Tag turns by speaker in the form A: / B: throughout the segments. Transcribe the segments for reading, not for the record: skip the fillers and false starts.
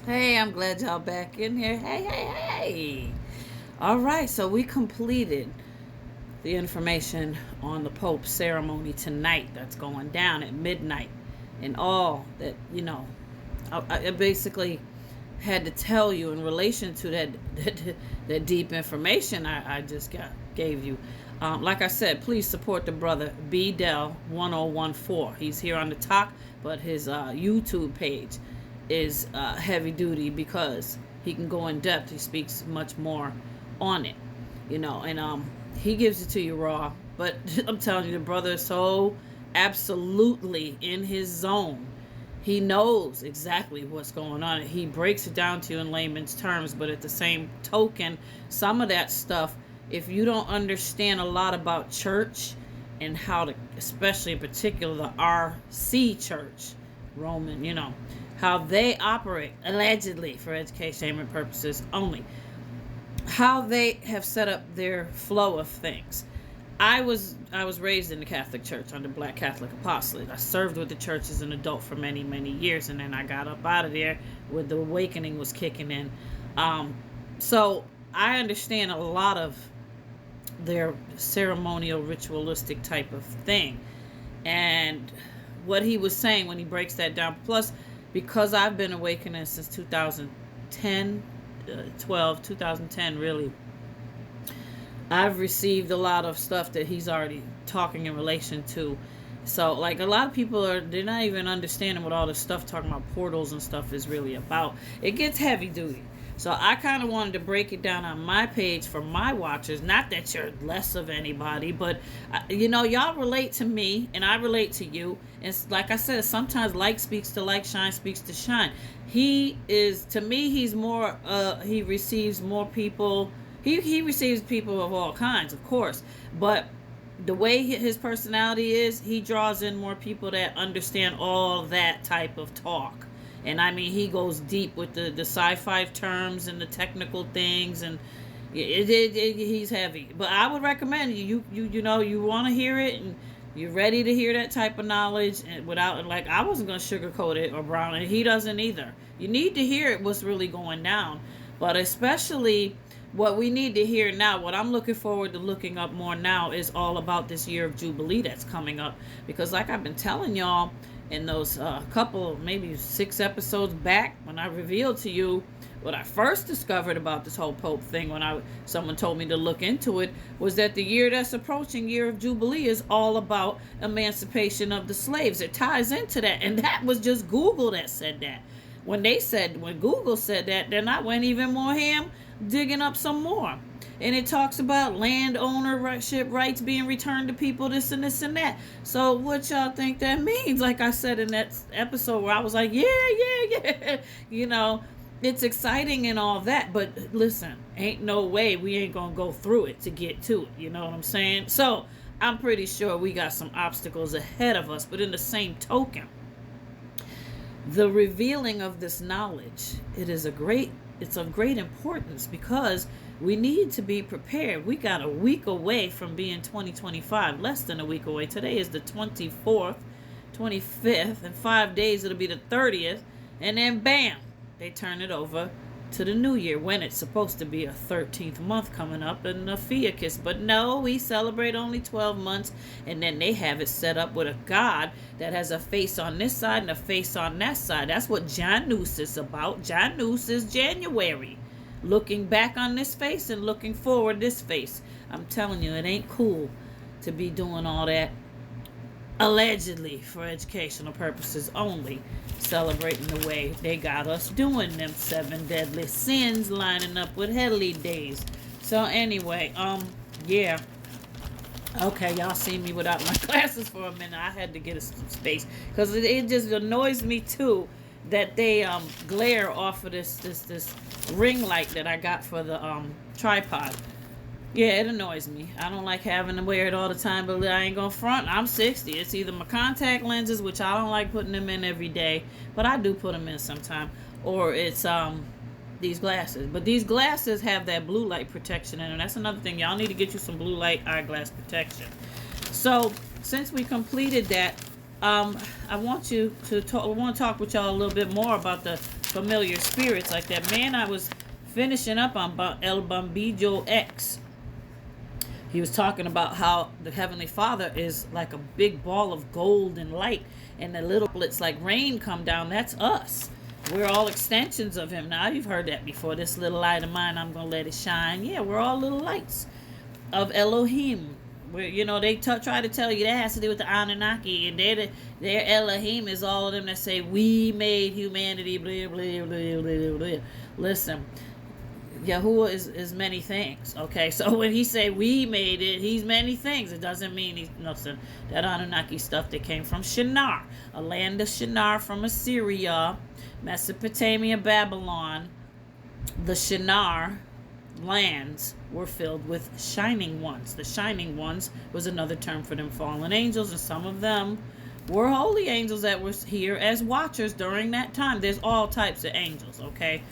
A: Hey, I'm glad y'all back in here. Hey. All right, so we completed the information on the Pope's ceremony tonight that's going down at midnight and all that, I basically had to tell you in relation to that deep information I just gave you. Like I said, please support the brother B Dell 1014. He's here on the talk, but his YouTube page is heavy duty because he can go in depth. He speaks much more on it, and he gives it to you raw. But I'm telling you, the brother is so absolutely in his zone. He knows exactly what's going on. He breaks it down to you in layman's terms, but at the same token, some of that stuff, if you don't understand a lot about church and how to, especially in particular the RC church, Roman, how they operate, allegedly for educational purposes only, how they have set up their flow of things. I was raised in the Catholic Church under Black Catholic apostolate. I served with the church as an adult for many, many years, and then I got up out of there when the awakening was kicking in. So I understand a lot of their ceremonial, ritualistic type of thing. And what he was saying when he breaks that down, plus because I've been awakening since 2010, 2010 really, I've received a lot of stuff that he's already talking in relation to. So, like, a lot of people they're not even understanding what all this stuff talking about portals and stuff is really about. It gets heavy duty. So I kind of wanted to break it down on my page for my watchers. Not that you're less of anybody, but, y'all relate to me and I relate to you. And like I said, sometimes like speaks to like, shine speaks to shine. He is, to me, he's more, he receives more people. He receives people of all kinds, of course, but the way his personality is, he draws in more people that understand all that type of talk. And I mean, he goes deep with the sci-fi terms and the technical things, and he's heavy. But I would recommend you want to hear it, and you're ready to hear that type of knowledge, and without, like, I wasn't going to sugarcoat it or brown it. He doesn't either. You need to hear it, what's really going down, but especially what we need to hear now, what I'm looking forward to looking up more now, is all about this year of Jubilee that's coming up. Because like I've been telling y'all in those couple, maybe 6 episodes back, when I revealed to you what I first discovered about this whole Pope thing, when someone told me to look into it, was that the year that's approaching, year of Jubilee, is all about emancipation of the slaves. It ties into that. And that was just Google that said that. When Google said that, then I went even more ham, digging up some more. And it talks about land ownership rights being returned to people, this and this and that. So what y'all think that means? Like I said in that episode where I was like, yeah. It's exciting and all that. But listen, ain't no way we ain't going to go through it to get to it. You know what I'm saying? So I'm pretty sure we got some obstacles ahead of us. But in the same token, the revealing of this knowledge, it's of great importance, because we need to be prepared. We got a week away from being 2025, less than a week away. Today is the 24th, 25th, and 5 days it'll be the 30th, and then bam, they turn it over to the new year, when it's supposed to be a 13th month coming up in the Fiacus. But no, we celebrate only 12 months, and then they have it set up with a God that has a face on this side and a face on that side. That's what Janus is about. Janus is January, looking back on this face and looking forward this face. I'm telling you, it ain't cool to be doing all that allegedly for educational purposes only, celebrating the way they got us doing them 7 deadly sins, lining up with heavenly days. So anyway, yeah. Okay, y'all see me without my glasses for a minute. I had to get some space, because it just annoys me too that they glare off of this ring light that I got for the tripod. Yeah, it annoys me. I don't like having to wear it all the time, but I ain't gonna front. I'm 60. It's either my contact lenses, which I don't like putting them in every day, but I do put them in sometime, or it's these glasses. But these glasses have that blue light protection in them. That's another thing. Y'all need to get you some blue light eyeglass protection. So since we completed that, I want to talk with y'all a little bit more about the familiar spirits like that. Man, I was finishing up on El Bambillo X. He was talking about how the Heavenly Father is like a big ball of gold and light, and the little blits like rain come down. That's us. We're all extensions of Him. Now, you've heard that before. This little light of mine, I'm going to let it shine. Yeah, we're all little lights of Elohim. Where, you know, they try to tell you that has to do with the Anunnaki, and their Elohim is all of them that say, we made humanity, blah, blah, blah, blah, blah. Listen, Yahuwah is many things, okay? So when he say we made it, he's many things. It doesn't mean he's nothing. That Anunnaki stuff that came from Shinar, a land of Shinar from Assyria, Mesopotamia, Babylon. The Shinar lands were filled with shining ones. The shining ones was another term for them fallen angels, and some of them were holy angels that were here as watchers during that time. There's all types of angels, okay?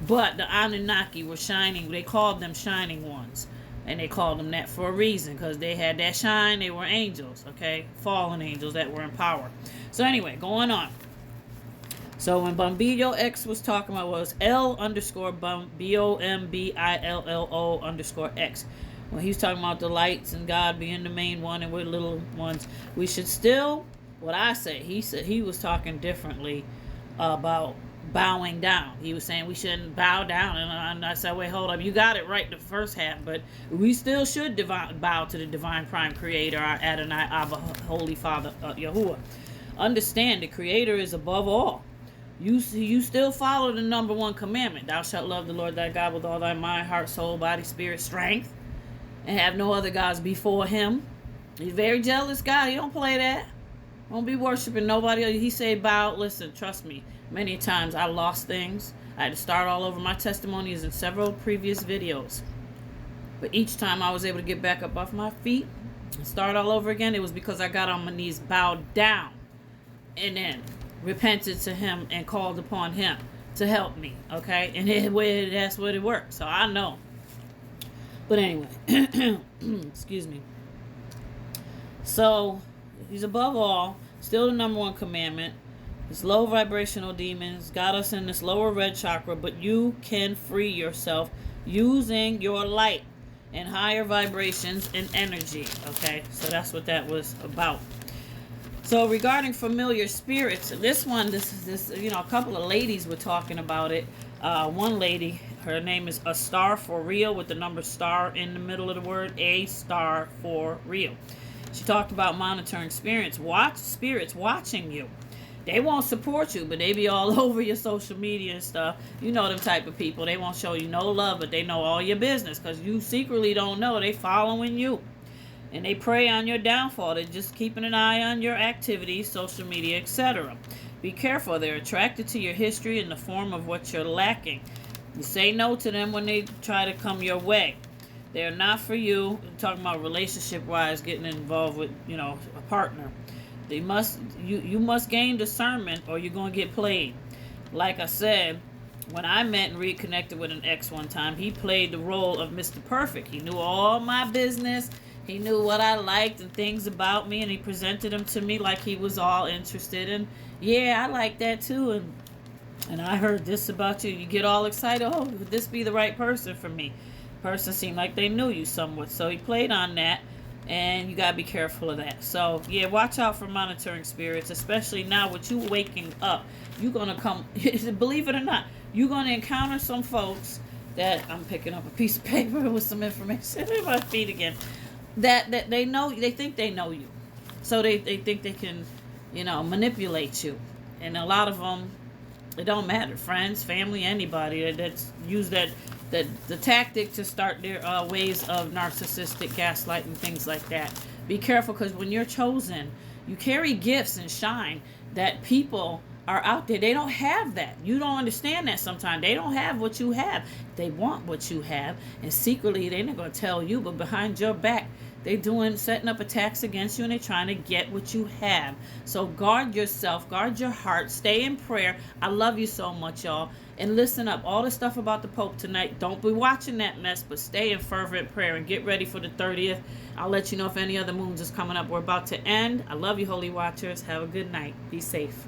A: But the Anunnaki were shining. They called them shining ones. And they called them that for a reason, because they had that shine. They were angels, okay? Fallen angels that were in power. So anyway, going on. So when Bambillo X was talking about was L_BOMBILLO_X. When he was talking about the lights and God being the main one and we're little ones, we should still, what I say, he said he was talking differently about bowing down. He was saying we shouldn't bow down, and I said, wait, hold up, you got it right the first half, but we still should bow to the divine prime creator, our Adonai, Abba, Holy Father, Yahuwah. Understand, the creator is above all. You still follow the number one commandment. Thou shalt love the Lord thy God with all thy mind, heart, soul, body, spirit, strength, and have no other gods before him. He's a very jealous God. He don't play that. Don't be worshiping nobody else. He said bow. Listen, trust me. Many times I lost things. I had to start all over. My testimony is in several previous videos. But each time I was able to get back up off my feet and start all over again, it was because I got on my knees, bowed down, and then repented to him and called upon him to help me, okay? And that's what it worked. So I know. But anyway, excuse me. So he's above all, still the number one commandment. This low vibrational demons got us in this lower red chakra, but you can free yourself using your light and higher vibrations and energy, okay? So that's what that was about. So regarding familiar spirits, this you know, a couple of ladies were talking about it. One lady, her name is A Star for Real, with the number star in the middle of the word, A Star for Real. She talked about monitoring spirits watching you. They won't support you, but they be all over your social media and stuff. You know them type of people. They won't show you no love, but they know all your business, because you secretly don't know. They following you. And they prey on your downfall. They're just keeping an eye on your activities, social media, etc. Be careful. They're attracted to your history in the form of what you're lacking. You say no to them when they try to come your way. They're not for you. I'm talking about relationship-wise, getting involved with, you know, a partner. You must gain discernment, or you're going to get played. Like I said, when I met and reconnected with an ex one time, he played the role of Mr. Perfect. He knew all my business. He knew what I liked and things about me, and he presented them to me like he was all interested in. Yeah, I like that too, and I heard this about you. You get all excited. Oh, would this be the right person for me? Person seemed like they knew you somewhat, so he played on that, and you gotta be careful of that. So yeah, watch out for monitoring spirits, especially now with you waking up. You're gonna come, believe it or not, you're gonna encounter some folks that, I'm picking up a piece of paper with some information in my feet again, that they know, they think they know you, so they think they can, you know, manipulate you. And a lot of them, it don't matter, friends, family, anybody that's used the tactic to start their ways of narcissistic gaslighting, things like that. Be careful, because when you're chosen, you carry gifts and shine that people are out there. They don't have that. You don't understand that sometimes. They don't have what you have. They want what you have, and secretly they're not going to tell you, but behind your back they're setting up attacks against you, and they're trying to get what you have. So guard yourself, guard your heart, stay in prayer. I love you so much, y'all. And listen up, all the stuff about the Pope tonight, don't be watching that mess, but stay in fervent prayer and get ready for the 30th. I'll let you know if any other moons is coming up. We're about to end. I love you, Holy Watchers. Have a good night. Be safe.